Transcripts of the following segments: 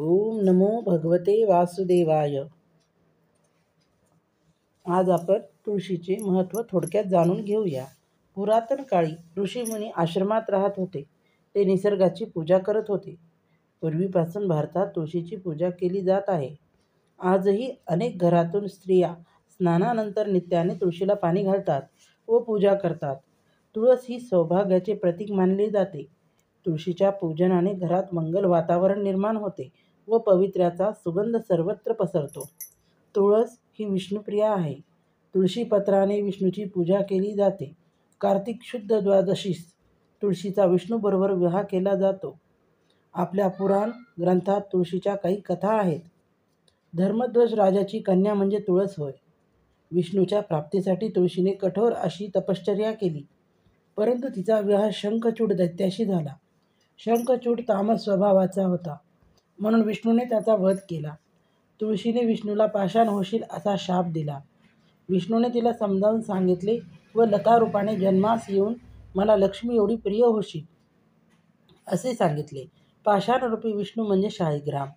ओम नमो भगवते वासुदेवाय. आज आपण तुळशीचे महत्त्व थोडक्यात जाणून घेऊया. पुरातन काळी ऋषीमुनी आश्रमात राहत होते. ते निसर्गाची पूजा करत होते. पूर्वीपासून भारतात तुळशीची पूजा केली जात आहे. आजही अनेक घरातून स्त्रिया स्नानानंतर नित्याने तुळशीला पाणी घालतात व पूजा करतात. तुळस ही सौभाग्याचे प्रतीक मानले जाते. तुळशीच्या पूजनाने घरात मंगल वातावरण निर्माण होते व पवित्र्याचा सुगंध सर्वत्र पसरतो. तुळस ही विष्णुप्रिया आहे. तुळशी पत्राने विष्णूची पूजा केली जाते. कार्तिक शुद्ध द्वादशीस तुळशीचा विष्णूबरोबर विवाह केला जातो. आपल्या पुराण ग्रंथात तुळशीच्या काही कथा आहेत. धर्मध्वज राजाची कन्या म्हणजे तुळस होय. विष्णूच्या प्राप्तीसाठी तुळशीने कठोर अशी तपश्चर्या केली, परंतु तिचा विवाह शंखचूड दैत्याशी झाला. शंखचूड तामस स्वभावाचा होता, म्हणून विष्णूने त्याचा वध केला. तुळशीने विष्णूला पाषाण होशील असा शाप दिला. विष्णूने तिला समजावून सांगितले व लतारूपाने जन्मास येऊन मला लक्ष्मी एवढी प्रिय होशील असे सांगितले. पाषाणरूपी विष्णू म्हणजे शाळीग्राम.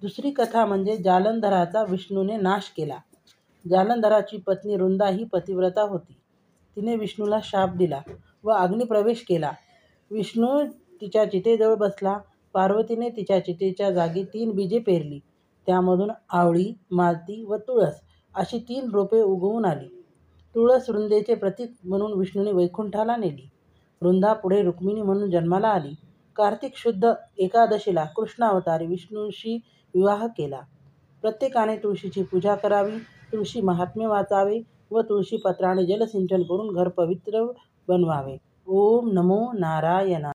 दुसरी कथा म्हणजे जालंधराचा विष्णूने नाश केला. जालंधराची पत्नी रुंदा ही पतिव्रता होती. तिने विष्णूला शाप दिला व अग्निप्रवेश केला. विष्णू तिच्या चितेजवळ बसला. पार्वतीने तिच्या चितेच्या जागी 3 बीजे पेरली. त्यामधून आवळी, मालती व तुळस अशी 3 रोपे उगवून आली. तुळस रुंदेचे प्रतीक म्हणून विष्णूने वैकुंठाला नेली. रुंदा पुढे रुक्मिणी म्हणून जन्माला आली. कार्तिक शुद्ध एकादशीला कृष्णावतारी विष्णूशी विवाह केला. प्रत्येकाने तुळशीची पूजा करावी, तुळशी महात्म्य वाचावे व तुळशी पत्राने जलसिंचन करून घर पवित्र बनवावे. ओम नमो नारायणा.